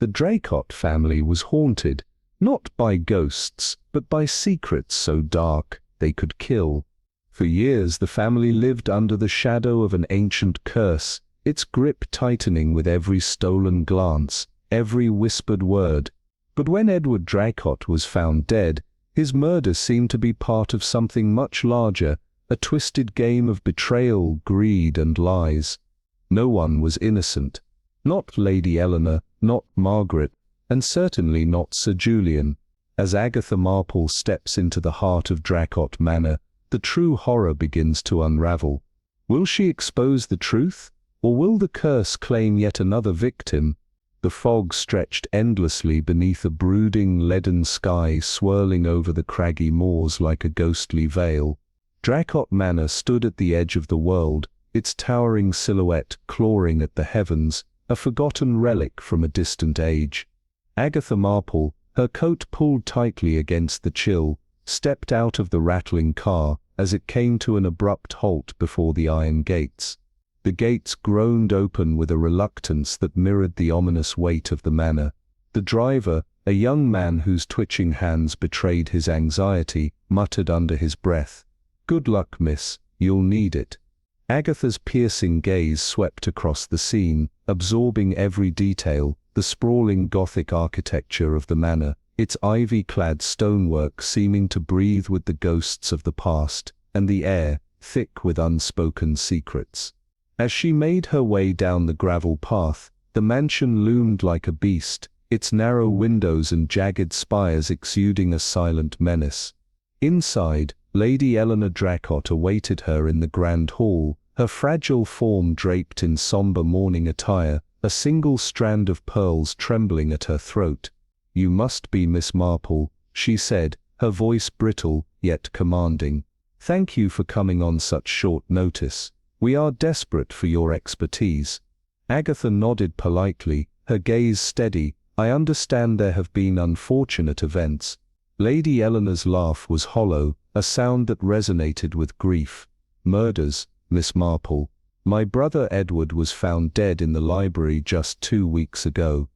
The Draycott family was haunted, not by ghosts, but by secrets so dark they could kill. For years the family lived under the shadow of an ancient curse, its grip tightening with every stolen glance, every whispered word. But when Edward Draycott was found dead, his murder seemed to be part of something much larger, a twisted game of betrayal, greed, and lies. No one was innocent. Not Lady Eleanor, not Margaret, and certainly not Sir Julian. As Agatha Marple steps into the heart of Draycott Manor, the true horror begins to unravel. Will she expose the truth, or will the curse claim yet another victim? The fog stretched endlessly beneath a brooding leaden sky swirling over the craggy moors like a ghostly veil. Draycott Manor stood at the edge of the world, its towering silhouette clawing at the heavens, a forgotten relic from a distant age. Agatha Marple, her coat pulled tightly against the chill, stepped out of the rattling car as it came to an abrupt halt before the iron gates. The gates groaned open with a reluctance that mirrored the ominous weight of the manor. The driver, a young man whose twitching hands betrayed his anxiety, muttered under his breath, "Good luck, miss, you'll need it." Agatha's piercing gaze swept across the scene, absorbing every detail, the sprawling Gothic architecture of the manor, its ivy-clad stonework seeming to breathe with the ghosts of the past, and the air, thick with unspoken secrets. As she made her way down the gravel path, the mansion loomed like a beast, its narrow windows and jagged spires exuding a silent menace. Inside, Lady Eleanor Draycott awaited her in the grand hall, her fragile form draped in somber mourning attire, a single strand of pearls trembling at her throat. "You must be Miss Marple," she said, her voice brittle, yet commanding. "Thank you for coming on such short notice. We are desperate for your expertise." Agatha nodded politely, her gaze steady. "I understand there have been unfortunate events." Lady Eleanor's laugh was hollow, a sound that resonated with grief. "Murders, Miss Marple. My brother Edward was found dead in the library just 2 weeks ago.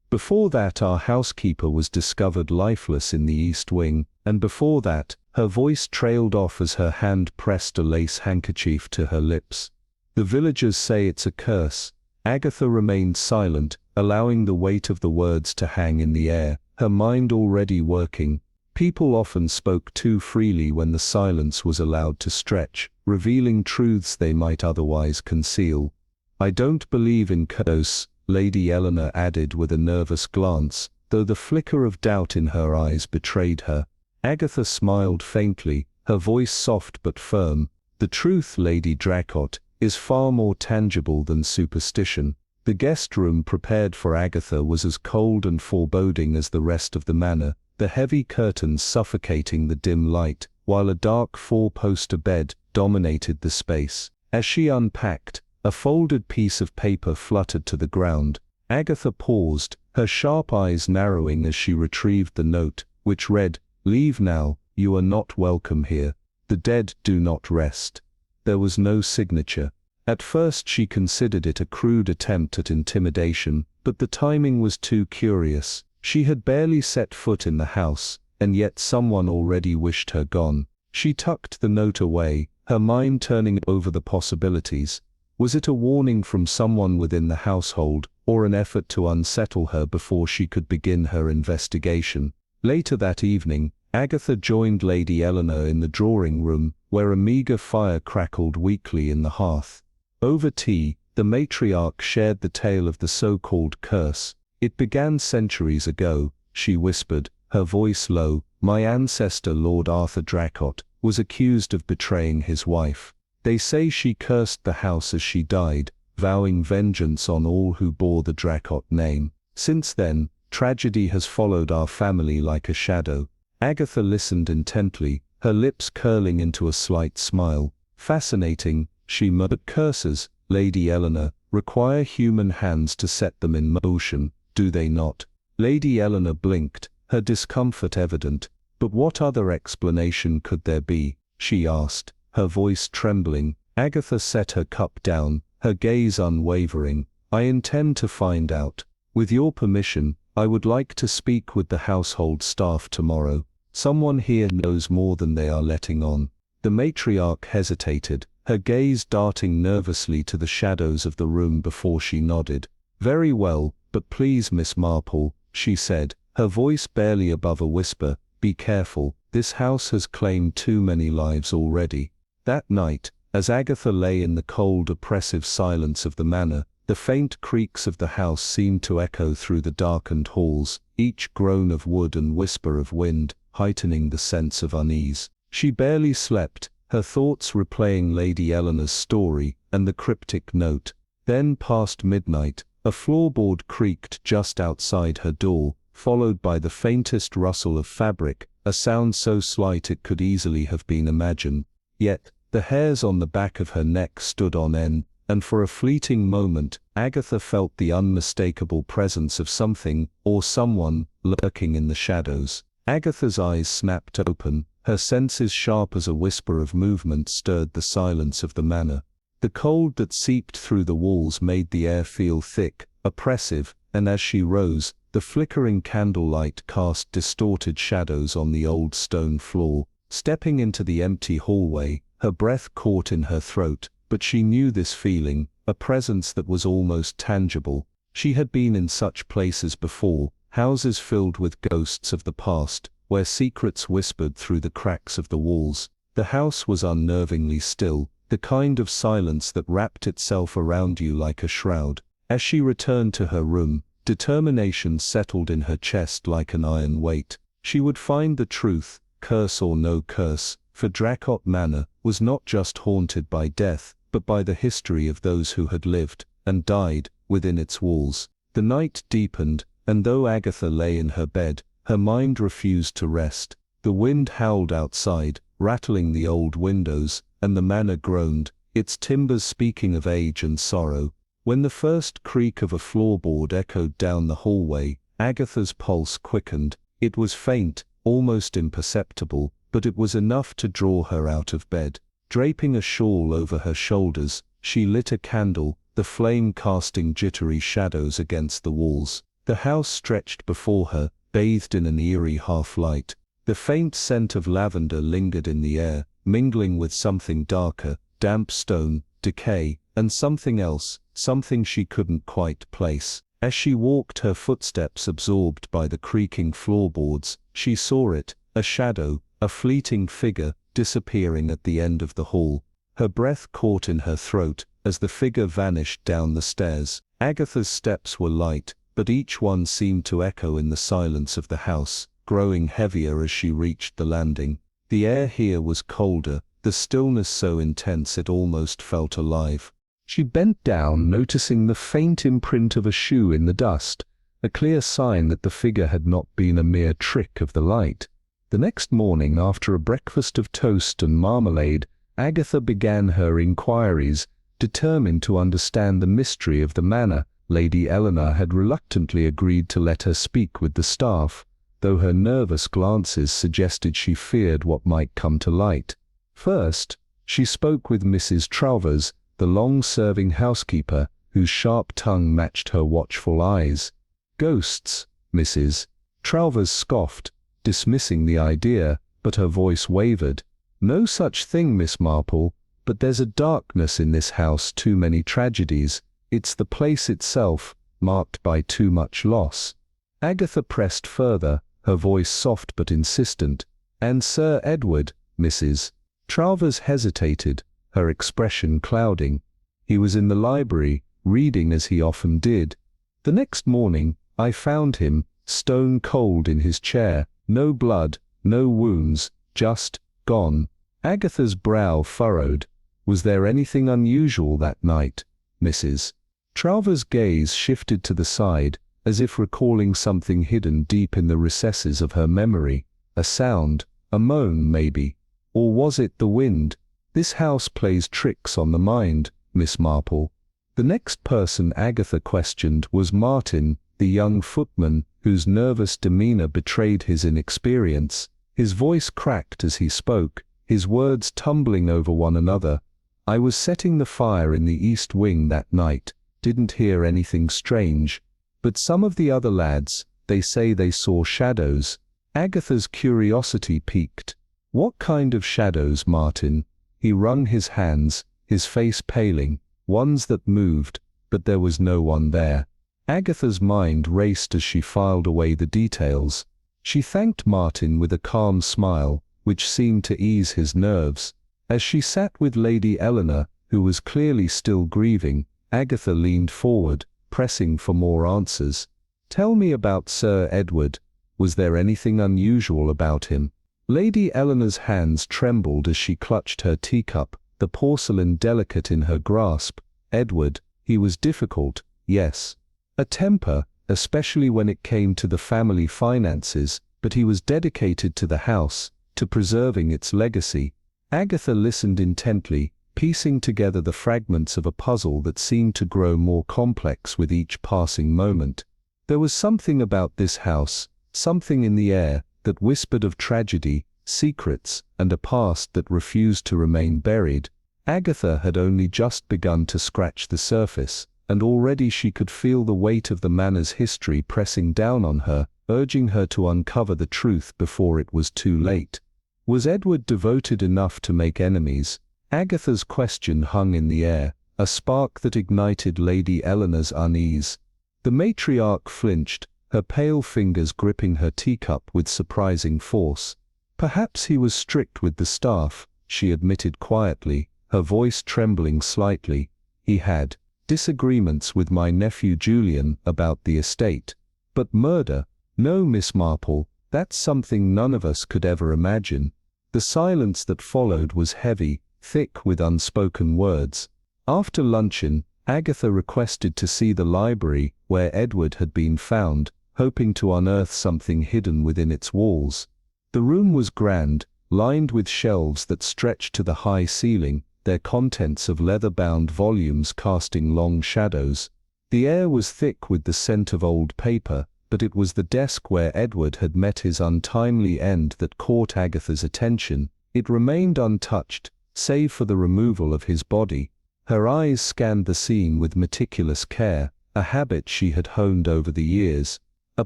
Before that our housekeeper was discovered lifeless in the East Wing, and before that," her voice trailed off as her hand pressed a lace handkerchief to her lips. "The villagers say it's a curse." Agatha remained silent, allowing the weight of the words to hang in the air, her mind already working. People often spoke too freely when the silence was allowed to stretch, revealing truths they might otherwise conceal. "I don't believe in curse," Lady Eleanor added with a nervous glance, though the flicker of doubt in her eyes betrayed her. Agatha smiled faintly, her voice soft but firm. "The truth, Lady Draycott, is far more tangible than superstition." The guest room prepared for Agatha was as cold and foreboding as the rest of the manor, the heavy curtains suffocating the dim light, while a dark 4-poster bed dominated the space. As she unpacked, a folded piece of paper fluttered to the ground. Agatha paused, her sharp eyes narrowing as she retrieved the note, which read, "Leave now, you are not welcome here. The dead do not rest." There was no signature. At first she considered it a crude attempt at intimidation, but the timing was too curious. She had barely set foot in the house, and yet someone already wished her gone. She tucked the note away, her mind turning over the possibilities. Was it a warning from someone within the household, or an effort to unsettle her before she could begin her investigation? Later that evening, Agatha joined Lady Eleanor in the drawing room, where a meagre fire crackled weakly in the hearth. Over tea, the matriarch shared the tale of the so-called curse. "It began centuries ago," she whispered, her voice low. "My ancestor Lord Arthur Draycott was accused of betraying his wife. They say she cursed the house as she died, vowing vengeance on all who bore the Draycott name. Since then, tragedy has followed our family like a shadow." Agatha listened intently, her lips curling into a slight smile. "Fascinating," she murmured. "Curses, Lady Eleanor, require human hands to set them in motion, do they not?" Lady Eleanor blinked, her discomfort evident. "But what other explanation could there be?" she asked, her voice trembling. Agatha set her cup down, her gaze unwavering. "I intend to find out." With your permission, I would like to speak with the household staff tomorrow. Someone here knows more than they are letting on." The matriarch hesitated, her gaze darting nervously to the shadows of the room before she nodded. "Very well, but please, Miss Marple," she said, her voice barely above a whisper, "be careful. This house has claimed too many lives already." That night, as Agatha lay in the cold, oppressive silence of the manor, the faint creaks of the house seemed to echo through the darkened halls, each groan of wood and whisper of wind heightening the sense of unease. She barely slept, her thoughts replaying Lady Eleanor's story and the cryptic note. Then, past midnight, a floorboard creaked just outside her door, followed by the faintest rustle of fabric, a sound so slight it could easily have been imagined. Yet, the hairs on the back of her neck stood on end, and for a fleeting moment, Agatha felt the unmistakable presence of something, or someone, lurking in the shadows. Agatha's eyes snapped open, her senses sharp as a whisper of movement stirred the silence of the manor. The cold that seeped through the walls made the air feel thick, oppressive, and as she rose, the flickering candlelight cast distorted shadows on the old stone floor. Stepping into the empty hallway, her breath caught in her throat, but she knew this feeling, a presence that was almost tangible. She had been in such places before, houses filled with ghosts of the past, where secrets whispered through the cracks of the walls. The house was unnervingly still, the kind of silence that wrapped itself around you like a shroud. As she returned to her room, determination settled in her chest like an iron weight. She would find the truth, curse or no curse, for Draycott Manor was not just haunted by death, but by the history of those who had lived, and died, within its walls. The night deepened, and though Agatha lay in her bed, her mind refused to rest. The wind howled outside, rattling the old windows, and the manor groaned, its timbers speaking of age and sorrow. When the first creak of a floorboard echoed down the hallway, Agatha's pulse quickened. It was faint, almost imperceptible, but it was enough to draw her out of bed. Draping a shawl over her shoulders, she lit a candle, the flame casting jittery shadows against the walls. The house stretched before her, bathed in an eerie half-light. The faint scent of lavender lingered in the air, mingling with something darker, damp stone, decay, and something else, something she couldn't quite place. As she walked, her footsteps absorbed by the creaking floorboards, she saw it, a shadow, a fleeting figure, disappearing at the end of the hall. Her breath caught in her throat as the figure vanished down the stairs. Agatha's steps were light, but each one seemed to echo in the silence of the house, growing heavier as she reached the landing. The air here was colder, the stillness so intense it almost felt alive. She bent down, noticing the faint imprint of a shoe in the dust, a clear sign that the figure had not been a mere trick of the light. The next morning, after a breakfast of toast and marmalade, Agatha began her inquiries, determined to understand the mystery of the manor. Lady Eleanor had reluctantly agreed to let her speak with the staff, though her nervous glances suggested she feared what might come to light. First, she spoke with Mrs. Travers, the long-serving housekeeper, whose sharp tongue matched her watchful eyes. "Ghosts, Mrs." Travers scoffed, dismissing the idea, but her voice wavered. "No such thing, Miss Marple, but there's a darkness in this house, too many tragedies. It's the place itself, marked by too much loss." Agatha pressed further, her voice soft but insistent. "And Sir Edward, Mrs." Travers hesitated, her expression clouding. "He was in the library, reading as he often did. The next morning, I found him, stone cold in his chair, no blood, no wounds, just gone." Agatha's brow furrowed. "Was there anything unusual that night, Mrs.?" Travers' gaze shifted to the side, as if recalling something hidden deep in the recesses of her memory. A sound, a moan maybe. Or was it the wind? "This house plays tricks on the mind, Miss Marple." The next person Agatha questioned was Martin, the young footman, whose nervous demeanor betrayed his inexperience. His voice cracked as he spoke, his words tumbling over one another. "I was setting the fire in the east wing that night, didn't hear anything strange. But some of the other lads, they say they saw shadows." Agatha's curiosity piqued. "What kind of shadows, Martin?" He wrung his hands, his face paling. "Ones that moved, but there was no one there." Agatha's mind raced as she filed away the details. She thanked Martin with a calm smile, which seemed to ease his nerves. As she sat with Lady Eleanor, who was clearly still grieving, Agatha leaned forward, pressing for more answers. "Tell me about Sir Edward. Was there anything unusual about him?" Lady Eleanor's hands trembled as she clutched her teacup, the porcelain delicate in her grasp. "Edward, he was difficult, yes. A temper, especially when it came to the family finances, but he was dedicated to the house, to preserving its legacy." Agatha listened intently, piecing together the fragments of a puzzle that seemed to grow more complex with each passing moment. There was something about this house, something in the air, that whispered of tragedy, secrets, and a past that refused to remain buried. Agatha had only just begun to scratch the surface, and already she could feel the weight of the manor's history pressing down on her, urging her to uncover the truth before it was too late. Was Edward devoted enough to make enemies? Agatha's question hung in the air, a spark that ignited Lady Eleanor's unease. The matriarch flinched, her pale fingers gripping her teacup with surprising force. "Perhaps he was strict with the staff," she admitted quietly, her voice trembling slightly. "He had disagreements with my nephew Julian about the estate. But murder? No, Miss Marple, that's something none of us could ever imagine." The silence that followed was heavy, thick with unspoken words. After luncheon, Agatha requested to see the library where Edward had been found, hoping to unearth something hidden within its walls. The room was grand, lined with shelves that stretched to the high ceiling, their contents of leather-bound volumes casting long shadows. The air was thick with the scent of old paper, but it was the desk where Edward had met his untimely end that caught Agatha's attention. It remained untouched, save for the removal of his body. Her eyes scanned the scene with meticulous care, a habit she had honed over the years. A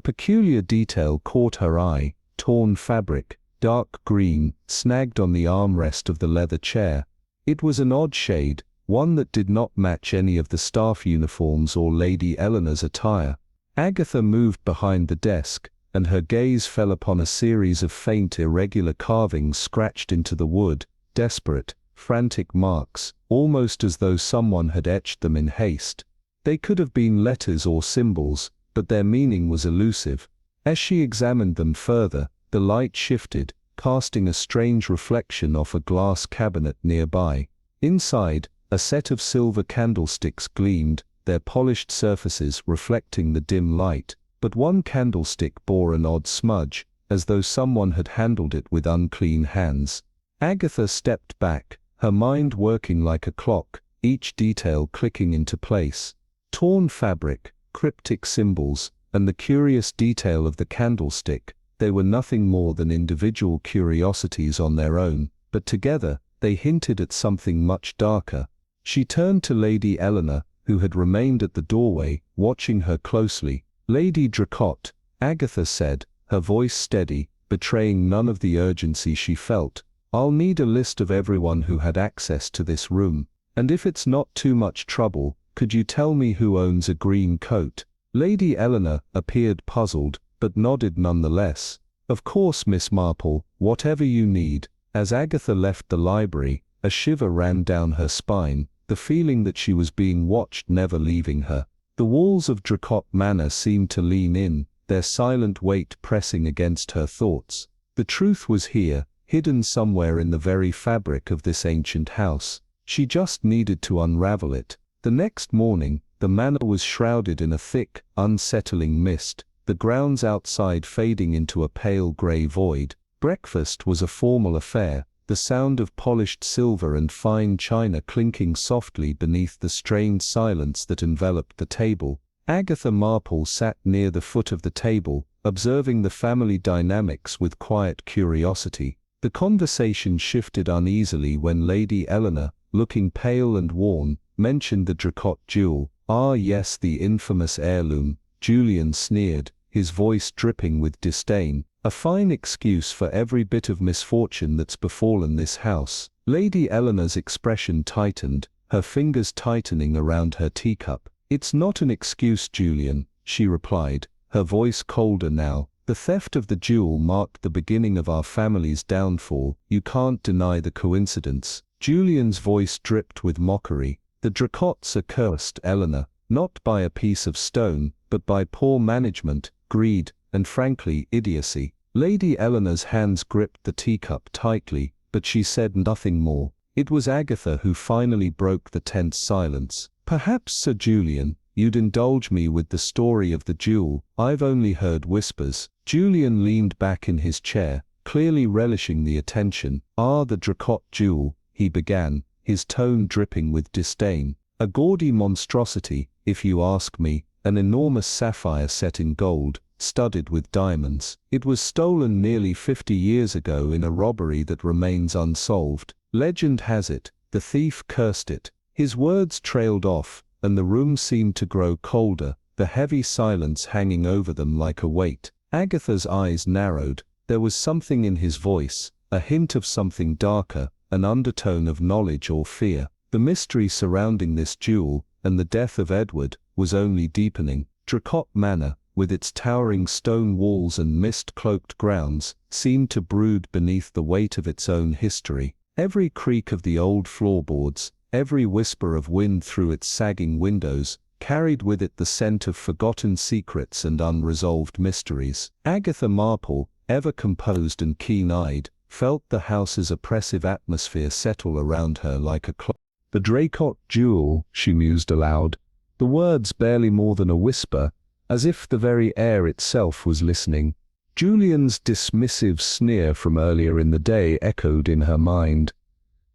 peculiar detail caught her eye: torn fabric, dark green, snagged on the armrest of the leather chair. It was an odd shade, one that did not match any of the staff uniforms or Lady Eleanor's attire. Agatha moved behind the desk, and her gaze fell upon a series of faint irregular carvings scratched into the wood, desperate, frantic marks, almost as though someone had etched them in haste. They could have been letters or symbols, but their meaning was elusive. As she examined them further, the light shifted, casting a strange reflection off a glass cabinet nearby. Inside, a set of silver candlesticks gleamed, their polished surfaces reflecting the dim light, but one candlestick bore an odd smudge, as though someone had handled it with unclean hands. Agatha stepped back, her mind working like a clock, each detail clicking into place. Torn fabric, cryptic symbols, and the curious detail of the candlestick, they were nothing more than individual curiosities on their own, but together, they hinted at something much darker. She turned to Lady Eleanor, who had remained at the doorway, watching her closely. "Lady Draycott," Agatha said, her voice steady, betraying none of the urgency she felt, "I'll need a list of everyone who had access to this room. And if it's not too much trouble, could you tell me who owns a green coat?" Lady Eleanor appeared puzzled, but nodded nonetheless. "Of course, Miss Marple, whatever you need." As Agatha left the library, a shiver ran down her spine, the feeling that she was being watched never leaving her. The walls of Draycott Manor seemed to lean in, their silent weight pressing against her thoughts. The truth was here, hidden somewhere in the very fabric of this ancient house. She just needed to unravel it. The next morning, the manor was shrouded in a thick, unsettling mist, the grounds outside fading into a pale grey void. Breakfast was a formal affair, the sound of polished silver and fine china clinking softly beneath the strained silence that enveloped the table. Agatha Marple sat near the foot of the table, observing the family dynamics with quiet curiosity. The conversation shifted uneasily when Lady Eleanor, looking pale and worn, mentioned the Draycott jewel. "Ah yes, the infamous heirloom," Julian sneered, his voice dripping with disdain. "A fine excuse for every bit of misfortune that's befallen this house." Lady Eleanor's expression tightened, her fingers tightening around her teacup. "It's not an excuse, Julian," she replied, her voice colder now. "The theft of the jewel marked the beginning of our family's downfall. You can't deny the coincidence." Julian's voice dripped with mockery. "The Draycotts are cursed, Eleanor, not by a piece of stone, but by poor management, greed, and frankly, idiocy." Lady Eleanor's hands gripped the teacup tightly, but she said nothing more. It was Agatha who finally broke the tense silence. "Perhaps, Sir Julian, you'd indulge me with the story of the jewel. I've only heard whispers." Julian leaned back in his chair, clearly relishing the attention. "The Draycott jewel," he began, his tone dripping with disdain. "A gaudy monstrosity, if you ask me, an enormous sapphire set in gold, studded with diamonds. It was stolen nearly 50 years ago in a robbery that remains unsolved. Legend has it, the thief cursed it." His words trailed off, and the room seemed to grow colder, the heavy silence hanging over them like a weight. Agatha's eyes narrowed. There was something in his voice, a hint of something darker, an undertone of knowledge or fear. The mystery surrounding this jewel, and the death of Edward, was only deepening. Draycott Manor, with its towering stone walls and mist-cloaked grounds, seemed to brood beneath the weight of its own history. Every creak of the old floorboards, every whisper of wind through its sagging windows, carried with it the scent of forgotten secrets and unresolved mysteries. Agatha Marple, ever composed and keen-eyed, felt the house's oppressive atmosphere settle around her like a cloak. "The Draycott jewel," she mused aloud, the words barely more than a whisper, as if the very air itself was listening. Julian's dismissive sneer from earlier in the day echoed in her mind.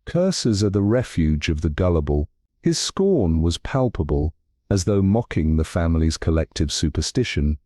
Curses are the refuge of the gullible. His scorn was palpable, as though mocking the family's collective superstition.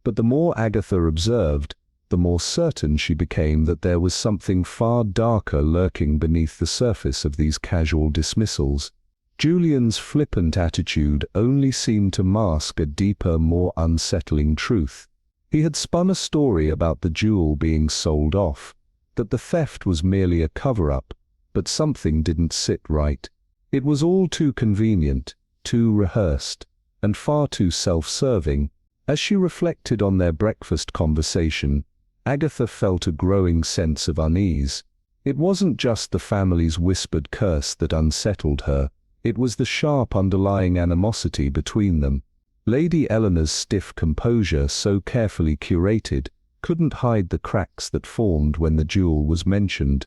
But the more Agatha observed, the more certain she became that there was something far darker lurking beneath the surface of these casual dismissals. Julian's flippant attitude only seemed to mask a deeper, more unsettling truth. He had spun a story about the jewel being sold off, that the theft was merely a cover-up, but something didn't sit right. It was all too convenient, too rehearsed, and far too self-serving. As she reflected on their breakfast conversation, Agatha felt a growing sense of unease. It wasn't just the family's whispered curse that unsettled her, it was the sharp underlying animosity between them. Lady Eleanor's stiff composure, so carefully curated, couldn't hide the cracks that formed when the jewel was mentioned.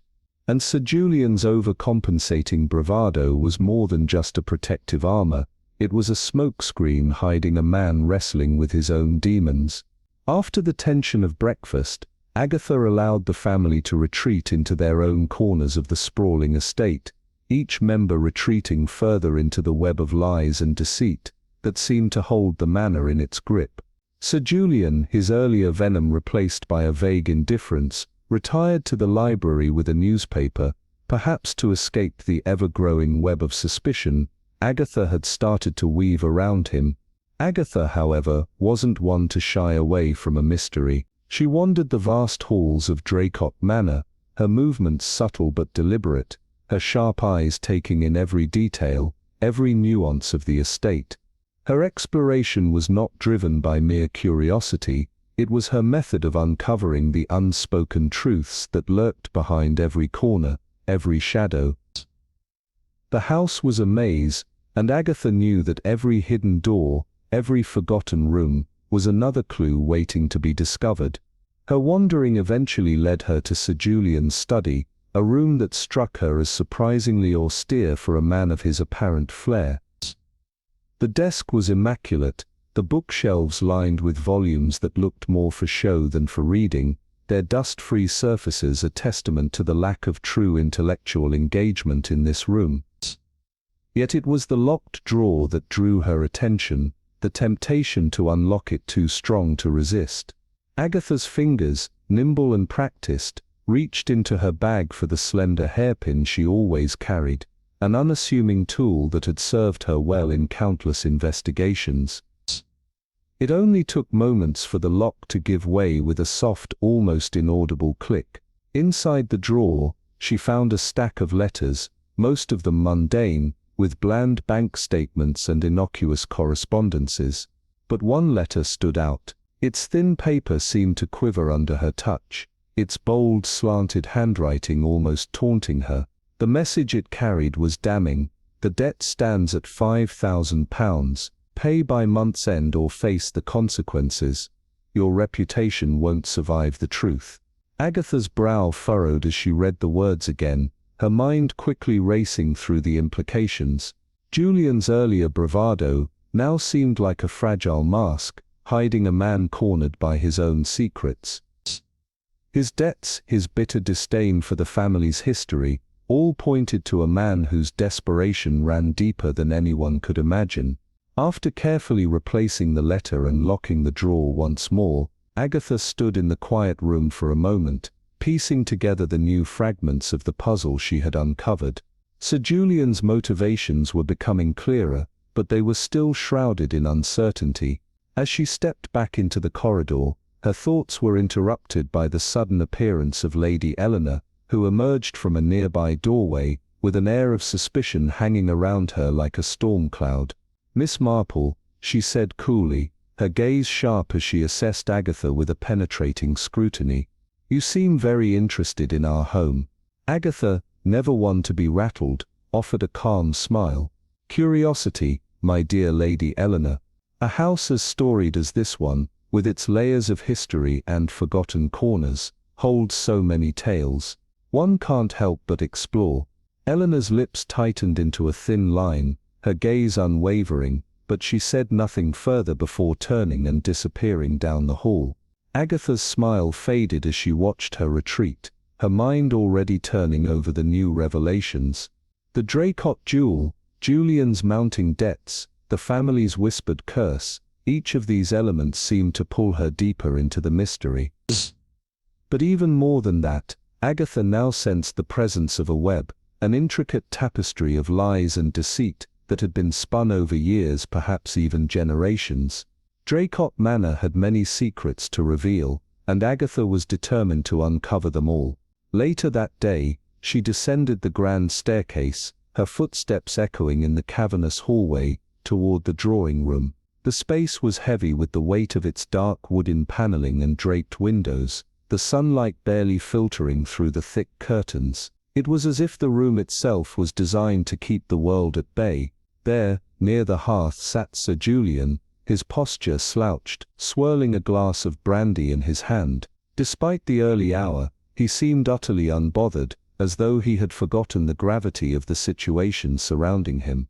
And Sir Julian's overcompensating bravado was more than just a protective armor, it was a smokescreen hiding a man wrestling with his own demons. After the tension of breakfast, Agatha allowed the family to retreat into their own corners of the sprawling estate, each member retreating further into the web of lies and deceit that seemed to hold the manor in its grip. Sir Julian, his earlier venom replaced by a vague indifference, retired to the library with a newspaper, perhaps to escape the ever-growing web of suspicion Agatha had started to weave around him. Agatha, however, wasn't one to shy away from a mystery. She wandered the vast halls of Draycott Manor, her movements subtle but deliberate, her sharp eyes taking in every detail, every nuance of the estate. Her exploration was not driven by mere curiosity, it was her method of uncovering the unspoken truths that lurked behind every corner, every shadow. The house was a maze, and Agatha knew that every hidden door, every forgotten room, was another clue waiting to be discovered. Her wandering eventually led her to Sir Julian's study, a room that struck her as surprisingly austere for a man of his apparent flair. The desk was immaculate, the bookshelves lined with volumes that looked more for show than for reading, their dust-free surfaces a testament to the lack of true intellectual engagement in this room. Yet it was the locked drawer that drew her attention, the temptation to unlock it too strong to resist. Agatha's fingers, nimble and practiced, reached into her bag for the slender hairpin she always carried, an unassuming tool that had served her well in countless investigations. It only took moments for the lock to give way with a soft, almost inaudible click. Inside the drawer, she found a stack of letters, most of them mundane, with bland bank statements and innocuous correspondences. But one letter stood out. Its thin paper seemed to quiver under her touch, its bold, slanted handwriting almost taunting her. The message it carried was damning. The debt stands at £5,000. Pay by month's end or face the consequences. Your reputation won't survive the truth. Agatha's brow furrowed as she read the words again, her mind quickly racing through the implications. Julian's earlier bravado now seemed like a fragile mask, hiding a man cornered by his own secrets. His debts, his bitter disdain for the family's history, all pointed to a man whose desperation ran deeper than anyone could imagine. After carefully replacing the letter and locking the drawer once more, Agatha stood in the quiet room for a moment, piecing together the new fragments of the puzzle she had uncovered. Sir Julian's motivations were becoming clearer, but they were still shrouded in uncertainty. As she stepped back into the corridor, her thoughts were interrupted by the sudden appearance of Lady Eleanor, who emerged from a nearby doorway, with an air of suspicion hanging around her like a storm cloud. "Miss Marple," she said coolly, her gaze sharp as she assessed Agatha with a penetrating scrutiny. "You seem very interested in our home." Agatha, never one to be rattled, offered a calm smile. "Curiosity, my dear Lady Eleanor. A house as storied as this one, with its layers of history and forgotten corners, holds so many tales. One can't help but explore." Eleanor's lips tightened into a thin line, her gaze unwavering, but she said nothing further before turning and disappearing down the hall. Agatha's smile faded as she watched her retreat, her mind already turning over the new revelations. The Draycott jewel, Julian's mounting debts, the family's whispered curse, each of these elements seemed to pull her deeper into the mystery. But even more than that, Agatha now sensed the presence of a web, an intricate tapestry of lies and deceit, that had been spun over years, perhaps even generations. Draycott Manor had many secrets to reveal, and Agatha was determined to uncover them all. Later that day, she descended the grand staircase, her footsteps echoing in the cavernous hallway, toward the drawing room. The space was heavy with the weight of its dark wooden paneling and draped windows, the sunlight barely filtering through the thick curtains. It was as if the room itself was designed to keep the world at bay. There, near the hearth, sat Sir Julian, his posture slouched, swirling a glass of brandy in his hand. Despite the early hour, he seemed utterly unbothered, as though he had forgotten the gravity of the situation surrounding him.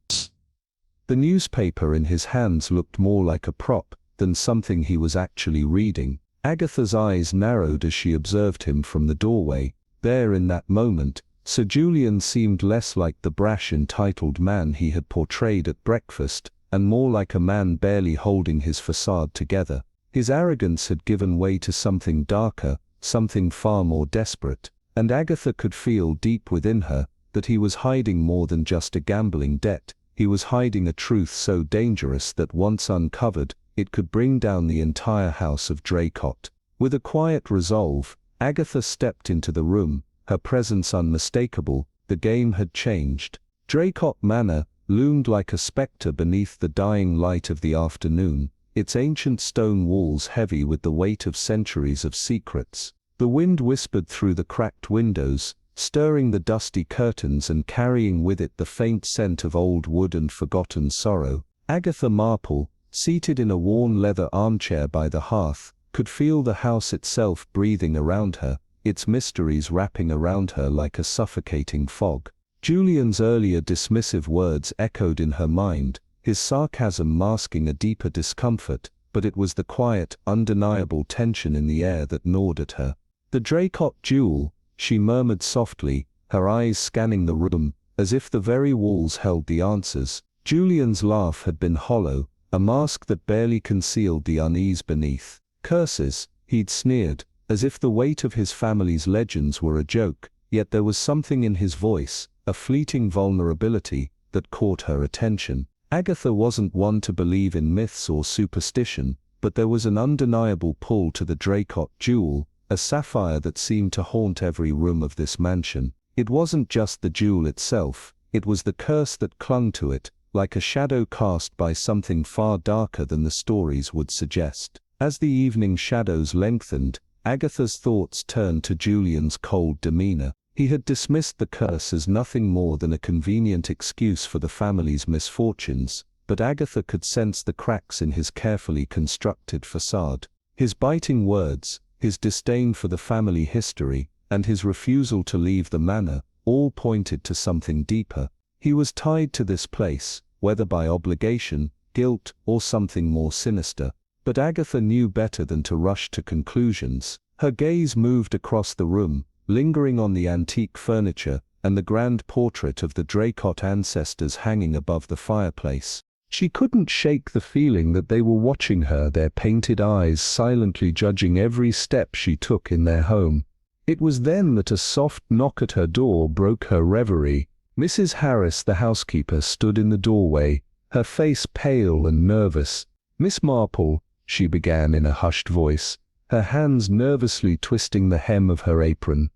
The newspaper in his hands looked more like a prop than something he was actually reading. Agatha's eyes narrowed as she observed him from the doorway. There, in that moment, Sir Julian seemed less like the brash, entitled man he had portrayed at breakfast, and more like a man barely holding his facade together. His arrogance had given way to something darker, something far more desperate, and Agatha could feel deep within her that he was hiding more than just a gambling debt. He was hiding a truth so dangerous that once uncovered, it could bring down the entire house of Draycott. With a quiet resolve, Agatha stepped into the room, her presence unmistakable. The game had changed. Draycott Manor loomed like a spectre beneath the dying light of the afternoon, its ancient stone walls heavy with the weight of centuries of secrets. The wind whispered through the cracked windows, stirring the dusty curtains and carrying with it the faint scent of old wood and forgotten sorrow. Agatha Marple, seated in a worn leather armchair by the hearth, could feel the house itself breathing around her, its mysteries wrapping around her like a suffocating fog. Julian's earlier dismissive words echoed in her mind, his sarcasm masking a deeper discomfort, but it was the quiet, undeniable tension in the air that gnawed at her. "The Draycott jewel," she murmured softly, her eyes scanning the room, as if the very walls held the answers. Julian's laugh had been hollow, a mask that barely concealed the unease beneath. "Curses," he'd sneered, as if the weight of his family's legends were a joke, yet there was something in his voice, a fleeting vulnerability, that caught her attention. Agatha wasn't one to believe in myths or superstition, but there was an undeniable pull to the Draycott jewel, a sapphire that seemed to haunt every room of this mansion. It wasn't just the jewel itself, it was the curse that clung to it, like a shadow cast by something far darker than the stories would suggest. As the evening shadows lengthened, Agatha's thoughts turned to Julian's cold demeanor. He had dismissed the curse as nothing more than a convenient excuse for the family's misfortunes, but Agatha could sense the cracks in his carefully constructed facade. His biting words, his disdain for the family history, and his refusal to leave the manor, all pointed to something deeper. He was tied to this place, whether by obligation, guilt, or something more sinister. But Agatha knew better than to rush to conclusions. Her gaze moved across the room, lingering on the antique furniture and the grand portrait of the Draycott ancestors hanging above the fireplace. She couldn't shake the feeling that they were watching her, their painted eyes silently judging every step she took in their home. It was then that a soft knock at her door broke her reverie. Mrs. Harris, the housekeeper, stood in the doorway, her face pale and nervous. "Miss Marple," she began in a hushed voice, her hands nervously twisting the hem of her apron.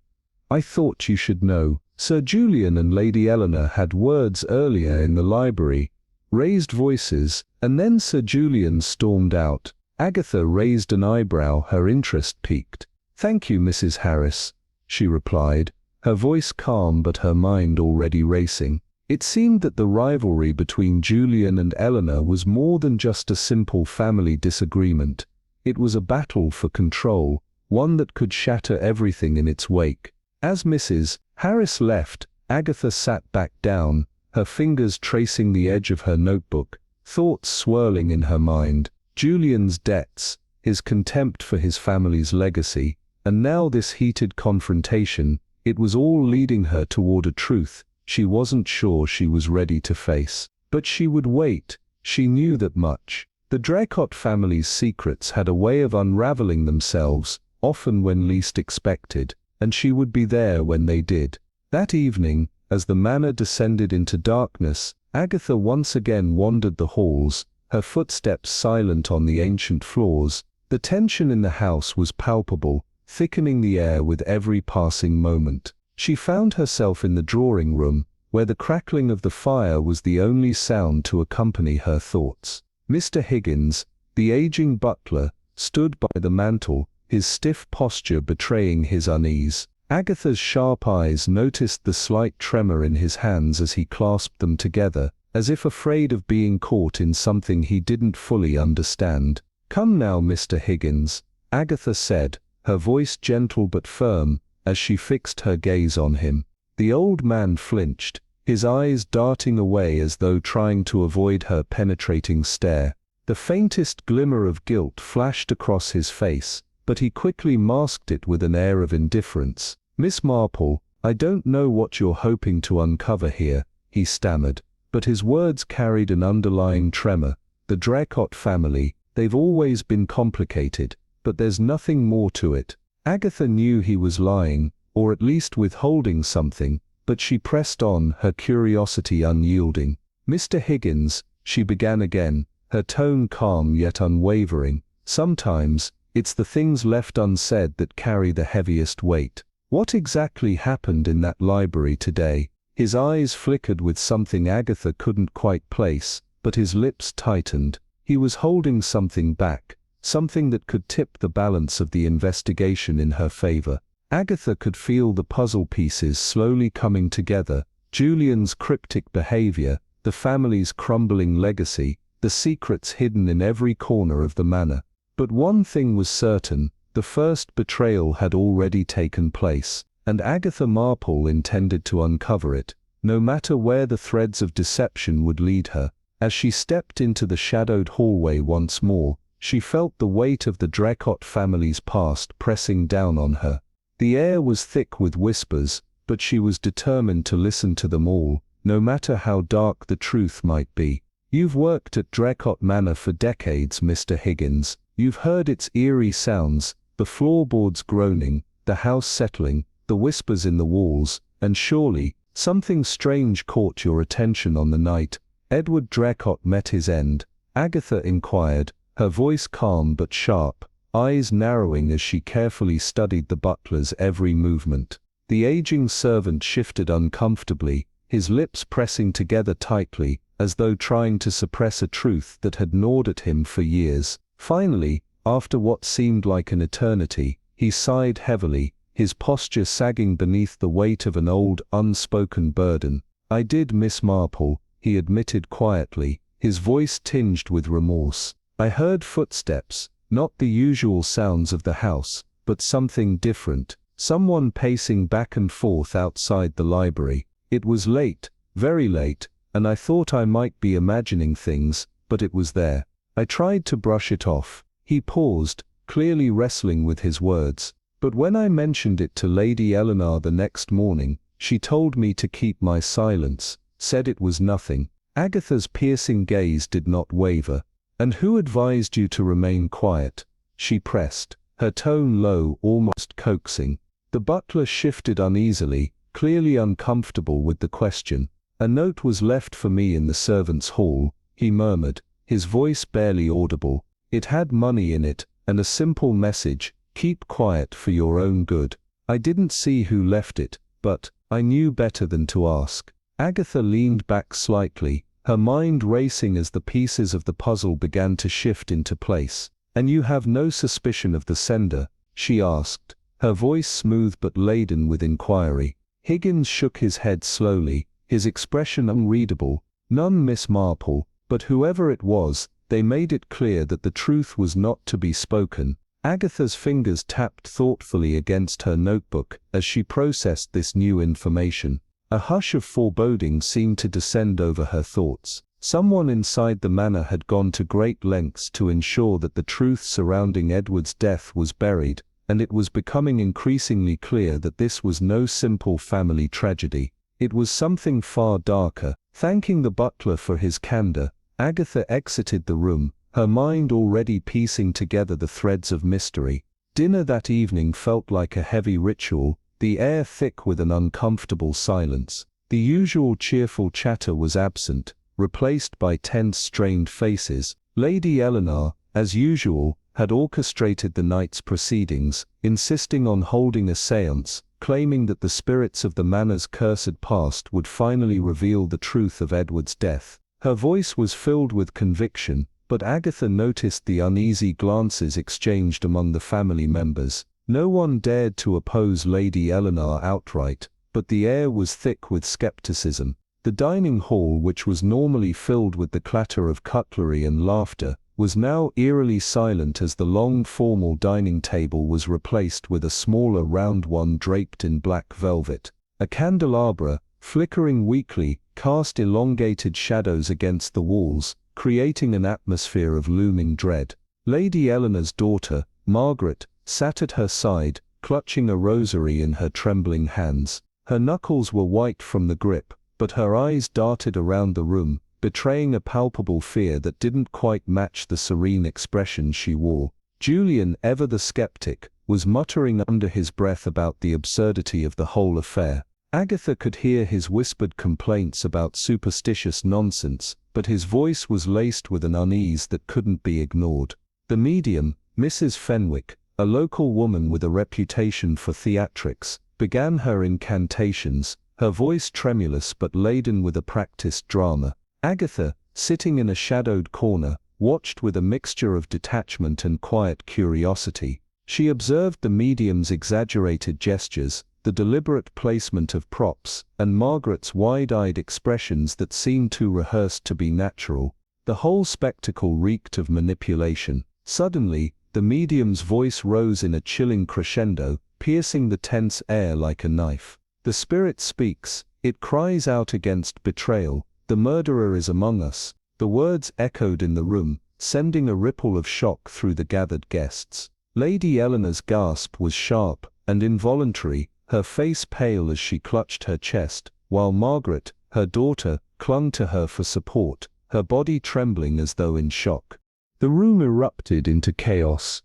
"I thought you should know. Sir Julian and Lady Eleanor had words earlier in the library." Raised voices, and then Sir Julian stormed out. Agatha raised an eyebrow, her interest piqued. "Thank you, Mrs. Harris," she replied, her voice calm but her mind already racing. It seemed that the rivalry between Julian and Eleanor was more than just a simple family disagreement. It was a battle for control, one that could shatter everything in its wake. As Mrs. Harris left, Agatha sat back down, her fingers tracing the edge of her notebook, thoughts swirling in her mind. Julian's debts, his contempt for his family's legacy, and now this heated confrontation, it was all leading her toward a truth she wasn't sure she was ready to face. But she would wait, she knew that much. The Draycott family's secrets had a way of unraveling themselves, often when least expected, and she would be there when they did. That evening, as the manor descended into darkness, Agatha once again wandered the halls, her footsteps silent on the ancient floors. The tension in the house was palpable, thickening the air with every passing moment. She found herself in the drawing room, where the crackling of the fire was the only sound to accompany her thoughts. Mr. Higgins, the aging butler, stood by the mantel, his stiff posture betraying his unease. Agatha's sharp eyes noticed the slight tremor in his hands as he clasped them together, as if afraid of being caught in something he didn't fully understand. "Come now, Mr. Higgins," Agatha said, her voice gentle but firm, as she fixed her gaze on him. The old man flinched, his eyes darting away as though trying to avoid her penetrating stare. The faintest glimmer of guilt flashed across his face, but he quickly masked it with an air of indifference. "Miss Marple, I don't know what you're hoping to uncover here," he stammered, but his words carried an underlying tremor. "The Draycott family, they've always been complicated, but there's nothing more to it." Agatha knew he was lying, or at least withholding something, but she pressed on, her curiosity unyielding. "Mr. Higgins," she began again, her tone calm yet unwavering, "sometimes, it's the things left unsaid that carry the heaviest weight. What exactly happened in that library today?" His eyes flickered with something Agatha couldn't quite place, but his lips tightened. He was holding something back, something that could tip the balance of the investigation in her favor. Agatha could feel the puzzle pieces slowly coming together: Julian's cryptic behavior, the family's crumbling legacy, the secrets hidden in every corner of the manor. But one thing was certain: the first betrayal had already taken place, and Agatha Marple intended to uncover it, no matter where the threads of deception would lead her. As she stepped into the shadowed hallway once more, she felt the weight of the Draycott family's past pressing down on her. The air was thick with whispers, but she was determined to listen to them all, no matter how dark the truth might be. "You've worked at Draycott Manor for decades, Mr. Higgins. You've heard its eerie sounds, the floorboards groaning, the house settling, the whispers in the walls, and surely, something strange caught your attention on the night Edward Draycott met his end?" Agatha inquired, her voice calm but sharp, eyes narrowing as she carefully studied the butler's every movement. The aging servant shifted uncomfortably, his lips pressing together tightly, as though trying to suppress a truth that had gnawed at him for years. Finally, after what seemed like an eternity, he sighed heavily, his posture sagging beneath the weight of an old, unspoken burden. "I did, Miss Marple," he admitted quietly, his voice tinged with remorse. "I heard footsteps, not the usual sounds of the house, but something different, someone pacing back and forth outside the library. It was late, very late, and I thought I might be imagining things, but it was there. I tried to brush it off." He paused, clearly wrestling with his words. "But when I mentioned it to Lady Eleanor the next morning, she told me to keep my silence, said it was nothing." Agatha's piercing gaze did not waver. "And who advised you to remain quiet?" she pressed, her tone low, almost coaxing. The butler shifted uneasily, clearly uncomfortable with the question. "A note was left for me in the servants' hall," he murmured, his voice barely audible. "It had money in it, and a simple message, 'Keep quiet for your own good.' I didn't see who left it, but I knew better than to ask." Agatha leaned back slightly, her mind racing as the pieces of the puzzle began to shift into place. "And you have no suspicion of the sender?" she asked, her voice smooth but laden with inquiry. Higgins shook his head slowly, his expression unreadable. "None, Miss Marple, but whoever it was, they made it clear that the truth was not to be spoken." Agatha's fingers tapped thoughtfully against her notebook as she processed this new information. A hush of foreboding seemed to descend over her thoughts. Someone inside the manor had gone to great lengths to ensure that the truth surrounding Edward's death was buried, and it was becoming increasingly clear that this was no simple family tragedy. It was something far darker. Thanking the butler for his candor, Agatha exited the room, her mind already piecing together the threads of mystery. Dinner that evening felt like a heavy ritual, the air thick with an uncomfortable silence. The usual cheerful chatter was absent, replaced by tense, strained faces. Lady Eleanor, as usual, had orchestrated the night's proceedings, insisting on holding a séance, claiming that the spirits of the manor's cursed past would finally reveal the truth of Edward's death. Her voice was filled with conviction, but Agatha noticed the uneasy glances exchanged among the family members. No one dared to oppose Lady Eleanor outright, but the air was thick with skepticism. The dining hall, which was normally filled with the clatter of cutlery and laughter, was now eerily silent as the long formal dining table was replaced with a smaller round one draped in black velvet. A candelabra, flickering weakly, cast elongated shadows against the walls, creating an atmosphere of looming dread. Lady Eleanor's daughter, Margaret, sat at her side, clutching a rosary in her trembling hands. Her knuckles were white from the grip, but her eyes darted around the room, betraying a palpable fear that didn't quite match the serene expression she wore. Julian, ever the skeptic, was muttering under his breath about the absurdity of the whole affair. Agatha could hear his whispered complaints about superstitious nonsense, but his voice was laced with an unease that couldn't be ignored. The medium, Mrs. Fenwick, a local woman with a reputation for theatrics, began her incantations, her voice tremulous but laden with a practiced drama. Agatha, sitting in a shadowed corner, watched with a mixture of detachment and quiet curiosity. She observed the medium's exaggerated gestures, the deliberate placement of props, and Margaret's wide-eyed expressions that seemed too rehearsed to be natural. The whole spectacle reeked of manipulation. Suddenly, the medium's voice rose in a chilling crescendo, piercing the tense air like a knife. "The spirit speaks, it cries out against betrayal. The murderer is among us." The words echoed in the room, sending a ripple of shock through the gathered guests. Lady Eleanor's gasp was sharp and involuntary, her face pale as she clutched her chest, while Margaret, her daughter, clung to her for support, her body trembling as though in shock. The room erupted into chaos.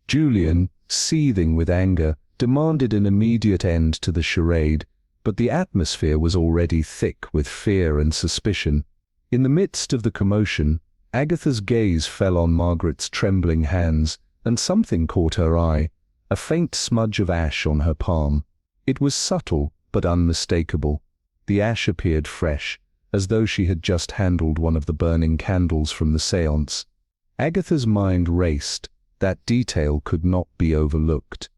Julian, seething with anger, demanded an immediate end to the charade, but the atmosphere was already thick with fear and suspicion. In the midst of the commotion, Agatha's gaze fell on Margaret's trembling hands, and something caught her eye, a faint smudge of ash on her palm. It was subtle, but unmistakable. The ash appeared fresh, as though she had just handled one of the burning candles from the séance. Agatha's mind raced. That detail could not be overlooked.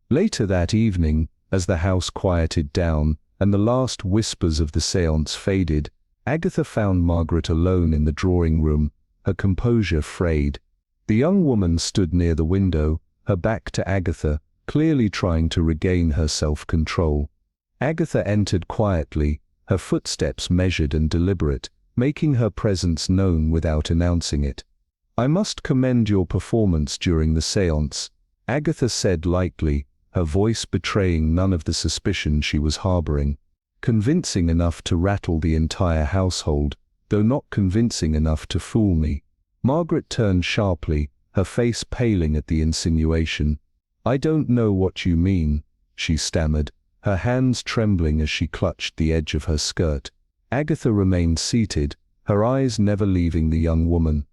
Later that evening, as the house quieted down, and the last whispers of the séance faded, Agatha found Margaret alone in the drawing room, her composure frayed. The young woman stood near the window, her back to Agatha, clearly trying to regain her self-control. Agatha entered quietly, her footsteps measured and deliberate, making her presence known without announcing it. "I must commend your performance during the séance," Agatha said lightly, her voice betraying none of the suspicion she was harboring. "Convincing enough to rattle the entire household, though not convincing enough to fool me." Margaret turned sharply, her face paling at the insinuation. "I don't know what you mean," she stammered, her hands trembling as she clutched the edge of her skirt. Agatha remained seated, her eyes never leaving the young woman.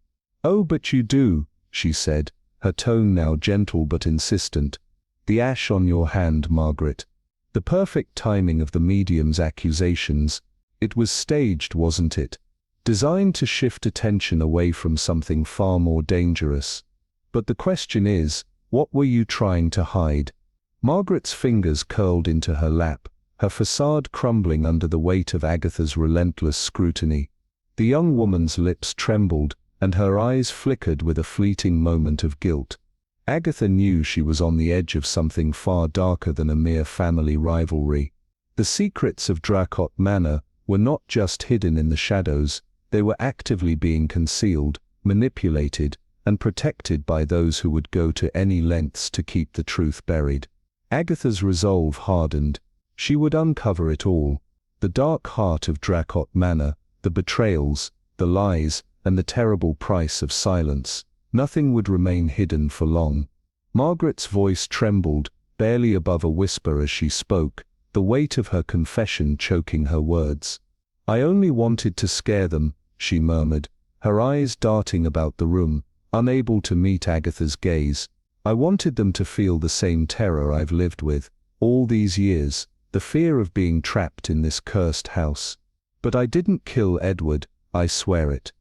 "Oh, but you do," she said, her tone now gentle but insistent. "The ash on your hand, Margaret. The perfect timing of the medium's accusations. It was staged, wasn't it? Designed to shift attention away from something far more dangerous. But the question is, what were you trying to hide?" Margaret's fingers curled into her lap, her facade crumbling under the weight of Agatha's relentless scrutiny. The young woman's lips trembled, and her eyes flickered with a fleeting moment of guilt. Agatha knew she was on the edge of something far darker than a mere family rivalry. The secrets of Draycott Manor were not just hidden in the shadows, they were actively being concealed, manipulated, and protected by those who would go to any lengths to keep the truth buried. Agatha's resolve hardened. She would uncover it all. The dark heart of Draycott Manor, the betrayals, the lies, and the terrible price of silence. Nothing would remain hidden for long. Margaret's voice trembled, barely above a whisper as she spoke, the weight of her confession choking her words. "I only wanted to scare them," she murmured, her eyes darting about the room, unable to meet Agatha's gaze. "I wanted them to feel the same terror I've lived with, all these years, the fear of being trapped in this cursed house. But I didn't kill Edward, I swear it."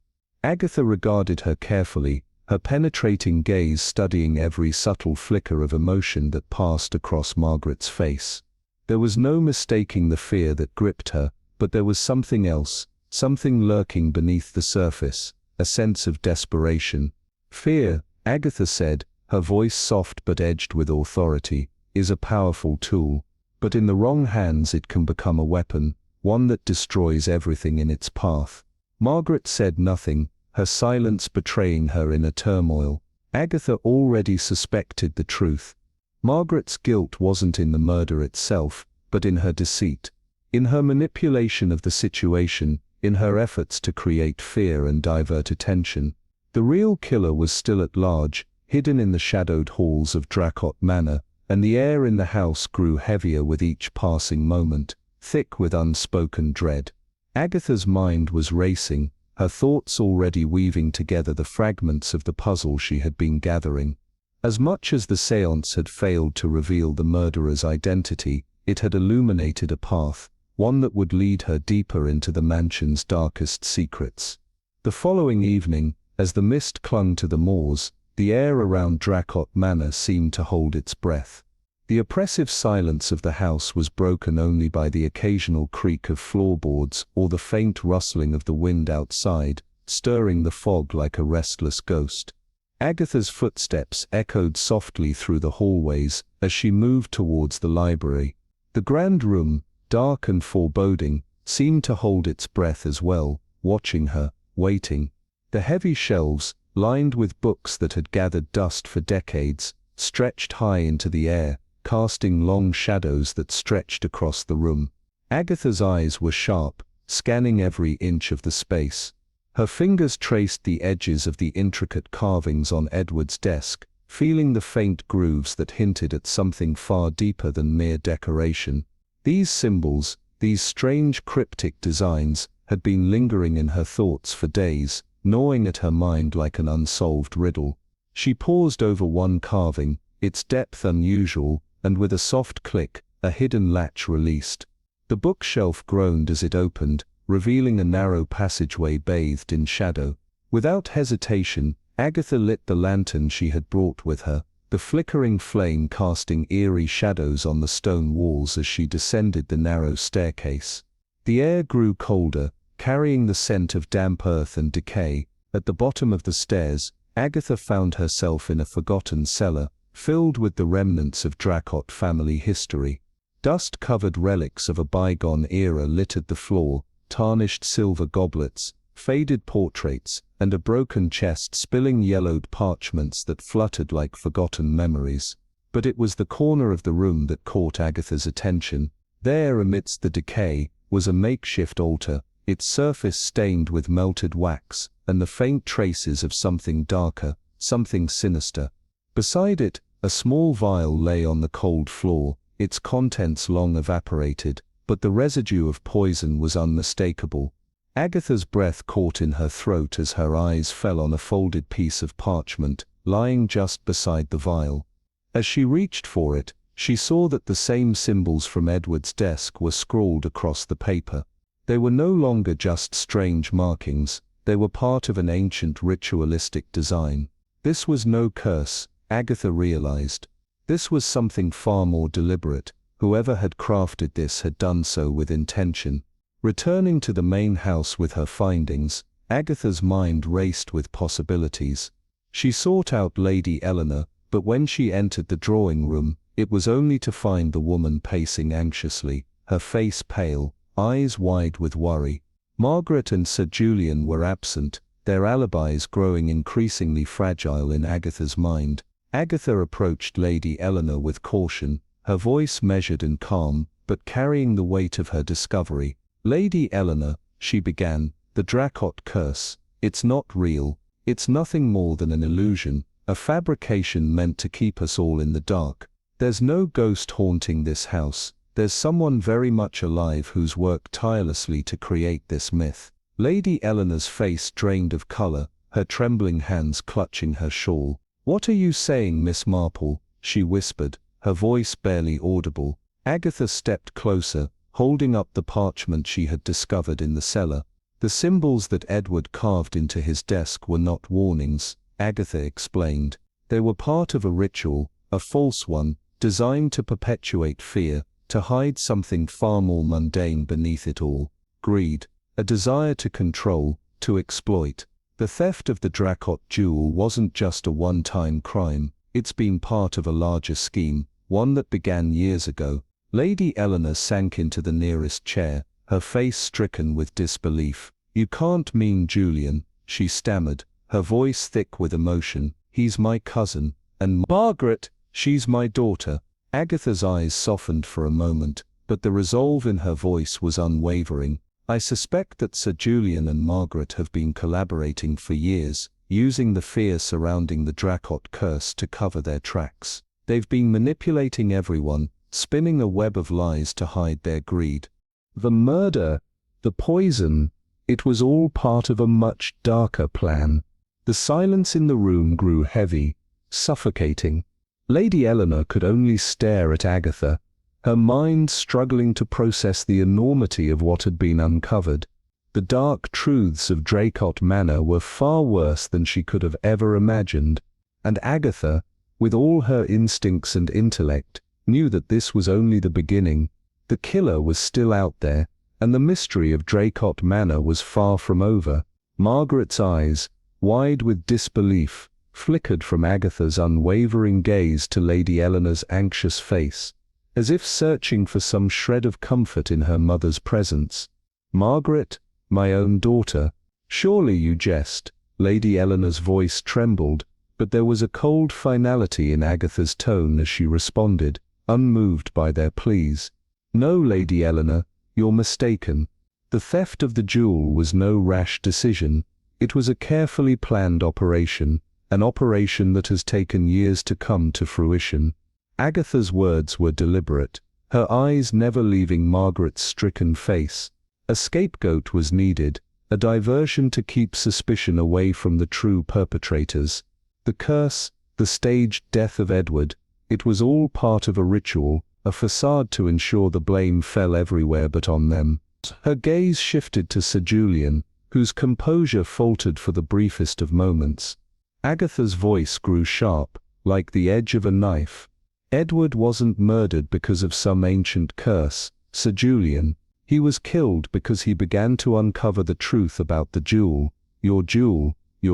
Agatha regarded her carefully, her penetrating gaze studying every subtle flicker of emotion that passed across Margaret's face. There was no mistaking the fear that gripped her, but there was something else, something lurking beneath the surface, a sense of desperation. "Fear," Agatha said, her voice soft but edged with authority, "is a powerful tool, but in the wrong hands it can become a weapon, one that destroys everything in its path." Margaret said nothing, her silence betraying her inner turmoil. Agatha already suspected the truth. Margaret's guilt wasn't in the murder itself, but in her deceit, in her manipulation of the situation, in her efforts to create fear and divert attention. The real killer was still at large, hidden in the shadowed halls of Draycott Manor, and the air in the house grew heavier with each passing moment, thick with unspoken dread. Agatha's mind was racing, her thoughts already weaving together the fragments of the puzzle she had been gathering. As much as the séance had failed to reveal the murderer's identity, it had illuminated a path, one that would lead her deeper into the mansion's darkest secrets. The following evening, as the mist clung to the moors, the air around Draycott Manor seemed to hold its breath. The oppressive silence of the house was broken only by the occasional creak of floorboards or the faint rustling of the wind outside, stirring the fog like a restless ghost. Agatha's footsteps echoed softly through the hallways as she moved towards the library. The grand room, dark and foreboding, seemed to hold its breath as well, watching her, waiting. The heavy shelves, lined with books that had gathered dust for decades, stretched high into the air, casting long shadows that stretched across the room. Agatha's eyes were sharp, scanning every inch of the space. Her fingers traced the edges of the intricate carvings on Edward's desk, feeling the faint grooves that hinted at something far deeper than mere decoration. These symbols, these strange cryptic designs, had been lingering in her thoughts for days, gnawing at her mind like an unsolved riddle. She paused over one carving, its depth unusual, and with a soft click, a hidden latch released. The bookshelf groaned as it opened, revealing a narrow passageway bathed in shadow. Without hesitation, Agatha lit the lantern she had brought with her, the flickering flame casting eerie shadows on the stone walls as she descended the narrow staircase. The air grew colder, carrying the scent of damp earth and decay. At the bottom of the stairs, Agatha found herself in a forgotten cellar, filled with the remnants of Draycott family history. Dust-covered relics of a bygone era littered the floor, tarnished silver goblets, faded portraits, and a broken chest spilling yellowed parchments that fluttered like forgotten memories. But it was the corner of the room that caught Agatha's attention. There, amidst the decay, was a makeshift altar, its surface stained with melted wax, and the faint traces of something darker, something sinister. Beside it, a small vial lay on the cold floor, its contents long evaporated, but the residue of poison was unmistakable. Agatha's breath caught in her throat as her eyes fell on a folded piece of parchment, lying just beside the vial. As she reached for it, she saw that the same symbols from Edward's desk were scrawled across the paper. They were no longer just strange markings, they were part of an ancient ritualistic design. This was no curse, Agatha realized. This was something far more deliberate. Whoever had crafted this had done so with intention. Returning to the main house with her findings, Agatha's mind raced with possibilities. She sought out Lady Eleanor, but when she entered the drawing room, it was only to find the woman pacing anxiously, her face pale, eyes wide with worry. Margaret and Sir Julian were absent, their alibis growing increasingly fragile in Agatha's mind. Agatha approached Lady Eleanor with caution, her voice measured and calm, but carrying the weight of her discovery. "Lady Eleanor," she began, "the Draycott curse, it's not real, it's nothing more than an illusion, a fabrication meant to keep us all in the dark. There's no ghost haunting this house, there's someone very much alive who's worked tirelessly to create this myth." Lady Eleanor's face drained of color, her trembling hands clutching her shawl. "What are you saying, Miss Marple?" she whispered, her voice barely audible. Agatha stepped closer, holding up the parchment she had discovered in the cellar. The symbols that Edward carved into his desk were not warnings, Agatha explained. They were part of a ritual, a false one, designed to perpetuate fear, to hide something far more mundane beneath it all. Greed, a desire to control, to exploit. The theft of the Draycott jewel wasn't just a one-time crime, it's been part of a larger scheme, one that began years ago. Lady Eleanor sank into the nearest chair, her face stricken with disbelief. "You can't mean Julian," she stammered, her voice thick with emotion. "He's my cousin, and Margaret, she's my daughter." Agatha's eyes softened for a moment, but the resolve in her voice was unwavering. "I suspect that Sir Julian and Margaret have been collaborating for years, using the fear surrounding the Draycott curse to cover their tracks. They've been manipulating everyone, spinning a web of lies to hide their greed. The murder, the poison, it was all part of a much darker plan." The silence in the room grew heavy, suffocating. Lady Eleanor could only stare at Agatha, her mind struggling to process the enormity of what had been uncovered. The dark truths of Draycott Manor were far worse than she could have ever imagined, and Agatha, with all her instincts and intellect, knew that this was only the beginning. The killer was still out there, and the mystery of Draycott Manor was far from over. Margaret's eyes, wide with disbelief, flickered from Agatha's unwavering gaze to Lady Eleanor's anxious face, as if searching for some shred of comfort in her mother's presence. "Margaret, my own daughter, surely you jest." Lady Eleanor's voice trembled, but there was a cold finality in Agatha's tone as she responded, unmoved by their pleas. "No, Lady Eleanor, you're mistaken. The theft of the jewel was no rash decision. It was a carefully planned operation, an operation that has taken years to come to fruition." Agatha's words were deliberate, her eyes never leaving Margaret's stricken face. A scapegoat was needed, a diversion to keep suspicion away from the true perpetrators. The curse, the staged death of Edward, it was all part of a ritual, a facade to ensure the blame fell everywhere but on them. Her gaze shifted to Sir Julian, whose composure faltered for the briefest of moments. Agatha's voice grew sharp, like the edge of a knife. Edward wasn't murdered because of some ancient curse, Sir Julian. He was killed because he began to uncover the truth about the jewel, your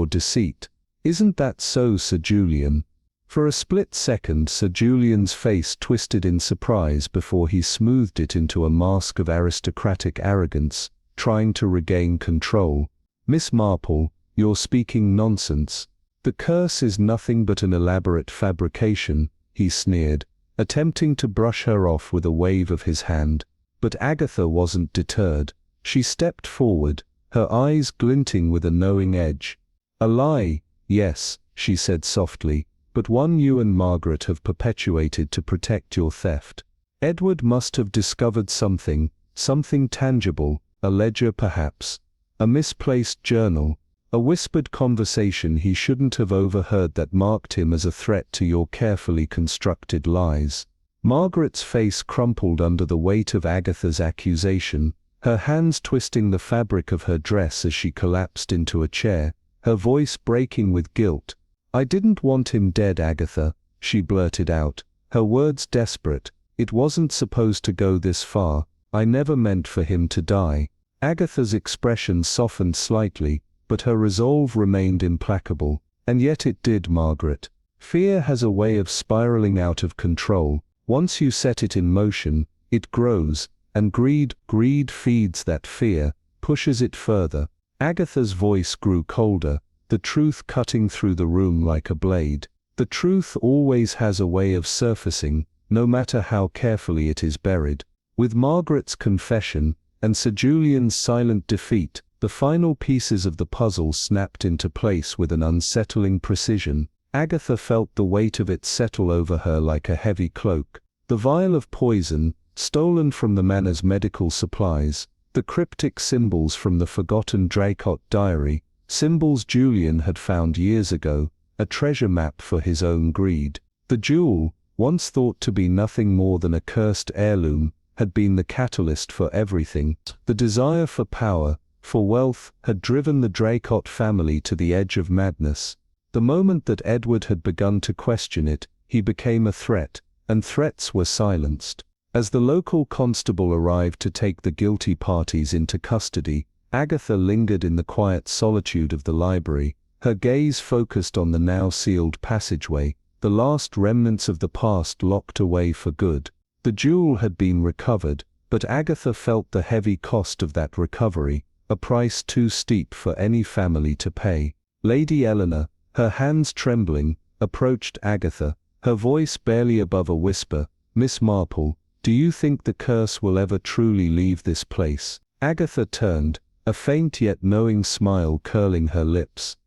deceit. Isn't that so, Sir Julian? For a split second Sir Julian's face twisted in surprise before he smoothed it into a mask of aristocratic arrogance, trying to regain control. Miss Marple, you're speaking nonsense. The curse is nothing but an elaborate fabrication, he sneered, attempting to brush her off with a wave of his hand. But Agatha wasn't deterred. She stepped forward, her eyes glinting with a knowing edge. A lie, yes, she said softly, but one you and Margaret have perpetuated to protect your theft. Edward must have discovered something tangible, a ledger perhaps, a misplaced journal, a whispered conversation he shouldn't have overheard that marked him as a threat to your carefully constructed lies. Margaret's face crumpled under the weight of Agatha's accusation, her hands twisting the fabric of her dress as she collapsed into a chair, her voice breaking with guilt. I didn't want him dead, Agatha, she blurted out, her words desperate. It wasn't supposed to go this far. I never meant for him to die. Agatha's expression softened slightly, but her resolve remained implacable. And yet it did, Margaret. Fear has a way of spiraling out of control. Once you set it in motion, it grows, and greed feeds that fear, pushes it further. Agatha's voice grew colder, the truth cutting through the room like a blade. The truth always has a way of surfacing, no matter how carefully it is buried. With Margaret's confession, and Sir Julian's silent defeat, the final pieces of the puzzle snapped into place with an unsettling precision. Agatha felt the weight of it settle over her like a heavy cloak. The vial of poison, stolen from the manor's medical supplies, the cryptic symbols from the forgotten Draycott diary, symbols Julian had found years ago, a treasure map for his own greed. The jewel, once thought to be nothing more than a cursed heirloom, had been the catalyst for everything. The desire for power, for wealth, had driven the Draycott family to the edge of madness. The moment that Edward had begun to question it, he became a threat, and threats were silenced. As the local constable arrived to take the guilty parties into custody, Agatha lingered in the quiet solitude of the library, her gaze focused on the now sealed passageway, the last remnants of the past locked away for good. The jewel had been recovered, but Agatha felt the heavy cost of that recovery, a price too steep for any family to pay. Lady Eleanor, her hands trembling, approached Agatha, her voice barely above a whisper. Miss Marple, do you think the curse will ever truly leave this place? Agatha turned, a faint yet knowing smile curling her lips.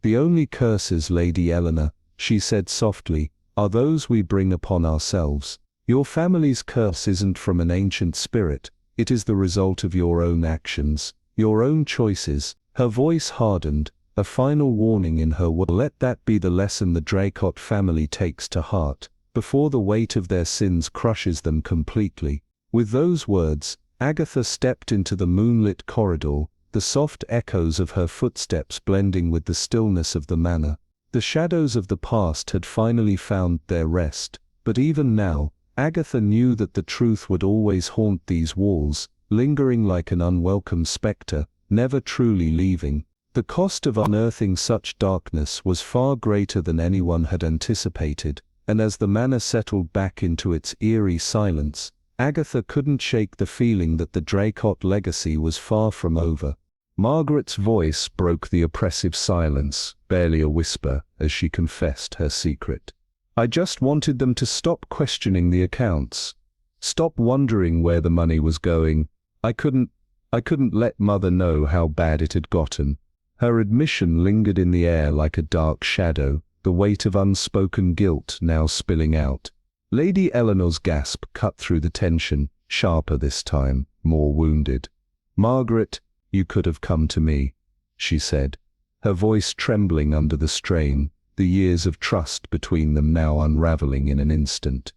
The only curses, Lady Eleanor, she said softly, are those we bring upon ourselves. Your family's curse isn't from an ancient spirit, it is the result of your own actions, your own choices. Her voice hardened, a final warning in her words. Let that be the lesson the Draycott family takes to heart, before the weight of their sins crushes them completely. With those words, Agatha stepped into the moonlit corridor, the soft echoes of her footsteps blending with the stillness of the manor. The shadows of the past had finally found their rest, but even now, Agatha knew that the truth would always haunt these walls, lingering like an unwelcome spectre, never truly leaving. The cost of unearthing such darkness was far greater than anyone had anticipated, and as the manor settled back into its eerie silence, Agatha couldn't shake the feeling that the Draycott legacy was far from over. Margaret's voice broke the oppressive silence, barely a whisper, as she confessed her secret. I just wanted them to stop questioning the accounts. Stop wondering where the money was going. I couldn't let Mother know how bad it had gotten. Her admission lingered in the air like a dark shadow, the weight of unspoken guilt now spilling out. Lady Eleanor's gasp cut through the tension, sharper this time, more wounded. Margaret, You could have come to me, she said, her voice trembling under the strain, the years of trust between them now unraveling in an instant.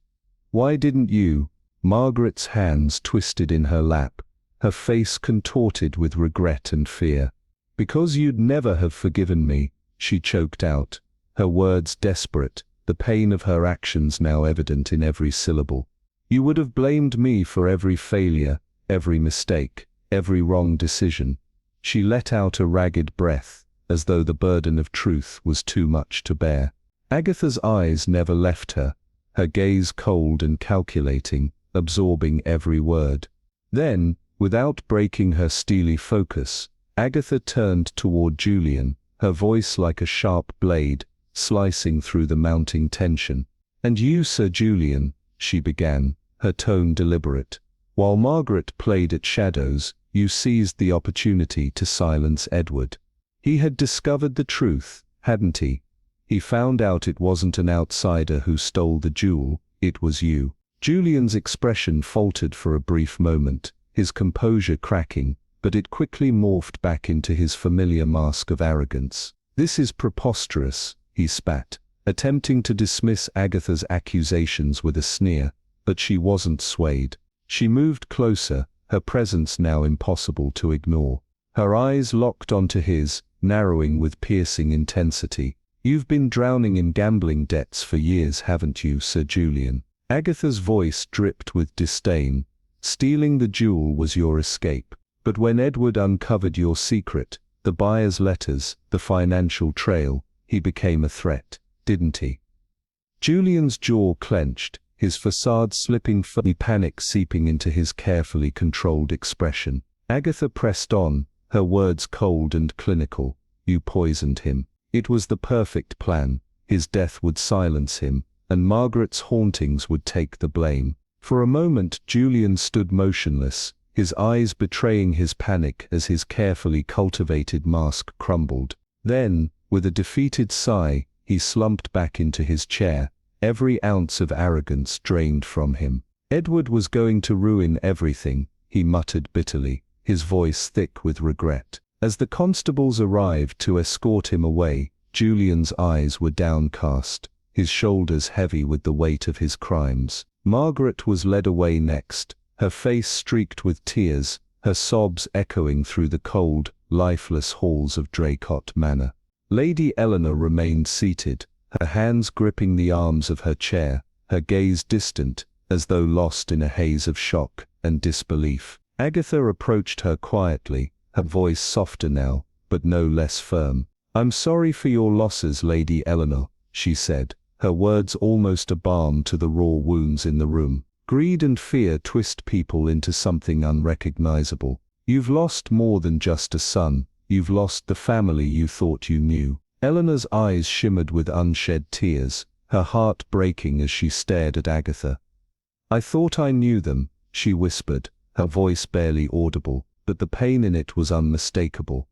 Why didn't you? Margaret's hands twisted in her lap, her face contorted with regret and fear. Because you'd never have forgiven me, she choked out, her words desperate, the pain of her actions now evident in every syllable. You would have blamed me for every failure, every mistake, every wrong decision. She let out a ragged breath, as though the burden of truth was too much to bear. Agatha's eyes never left her, her gaze cold and calculating, absorbing every word. Then, without breaking her steely focus, Agatha turned toward Julian, her voice like a sharp blade, slicing through the mounting tension. "And you, Sir Julian," she began, her tone deliberate. "While Margaret played at shadows, you seized the opportunity to silence Edward. He had discovered the truth, hadn't he? He found out it wasn't an outsider who stole the jewel, it was you." Julian's expression faltered for a brief moment, his composure cracking, but it quickly morphed back into his familiar mask of arrogance. "This is preposterous," he spat, attempting to dismiss Agatha's accusations with a sneer, but she wasn't swayed. She moved closer, her presence now impossible to ignore. Her eyes locked onto his, narrowing with piercing intensity. "You've been drowning in gambling debts for years, haven't you, Sir Julian?" Agatha's voice dripped with disdain. "Stealing the jewel was your escape. But when Edward uncovered your secret, the buyer's letters, the financial trail, he became a threat, didn't he?" Julian's jaw clenched, his facade slipping, panic seeping into his carefully controlled expression. Agatha pressed on, her words cold and clinical. "You poisoned him. It was the perfect plan. His death would silence him, and Margaret's hauntings would take the blame." For a moment Julian stood motionless, his eyes betraying his panic as his carefully cultivated mask crumbled. Then, with a defeated sigh, he slumped back into his chair, every ounce of arrogance drained from him. "Edward was going to ruin everything," he muttered bitterly, his voice thick with regret. As the constables arrived to escort him away, Julian's eyes were downcast, his shoulders heavy with the weight of his crimes. Margaret was led away next, her face streaked with tears, her sobs echoing through the cold, lifeless halls of Draycott Manor. Lady Eleanor remained seated, her hands gripping the arms of her chair, her gaze distant, as though lost in a haze of shock and disbelief. Agatha approached her quietly, her voice softer now, but no less firm. "I'm sorry for your losses, Lady Eleanor," she said, her words almost a balm to the raw wounds in the room. "Greed and fear twist people into something unrecognizable. You've lost more than just a son, you've lost the family you thought you knew." Eleanor's eyes shimmered with unshed tears, her heart breaking as she stared at Agatha. "I thought I knew them," she whispered, her voice barely audible, but the pain in it was unmistakable.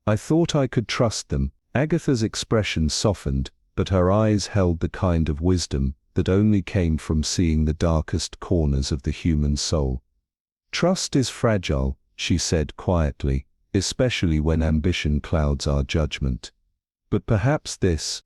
"I thought I could trust them." Agatha's expression softened, but her eyes held the kind of wisdom that only came from seeing the darkest corners of the human soul. "Trust is fragile," she said quietly, "especially when ambition clouds our judgment. But perhaps this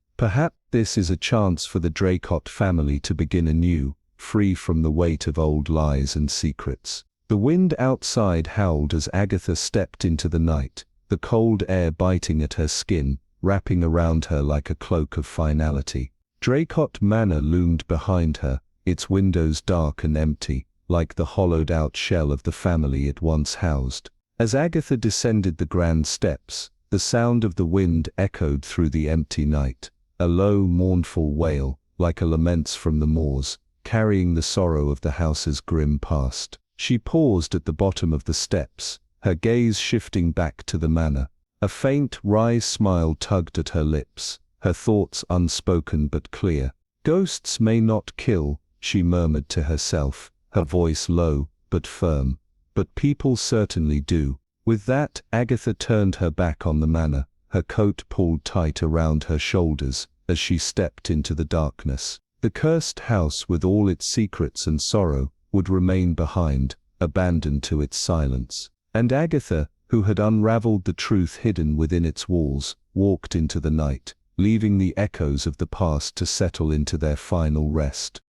is a chance for the Draycott family to begin anew, free from the weight of old lies and secrets." The wind outside howled as Agatha stepped into the night, the cold air biting at her skin, wrapping around her like a cloak of finality. Draycott Manor loomed behind her, its windows dark and empty, like the hollowed-out shell of the family it once housed. As Agatha descended the grand steps, the sound of the wind echoed through the empty night, a low, mournful wail, like a lament from the moors, carrying the sorrow of the house's grim past. She paused at the bottom of the steps, her gaze shifting back to the manor. A faint, wry smile tugged at her lips, her thoughts unspoken but clear. "Ghosts may not kill," she murmured to herself, her voice low but firm, "but people certainly do." With that, Agatha turned her back on the manor, her coat pulled tight around her shoulders as she stepped into the darkness. The cursed house with all its secrets and sorrow would remain behind, abandoned to its silence. And Agatha, who had unraveled the truth hidden within its walls, walked into the night, leaving the echoes of the past to settle into their final rest.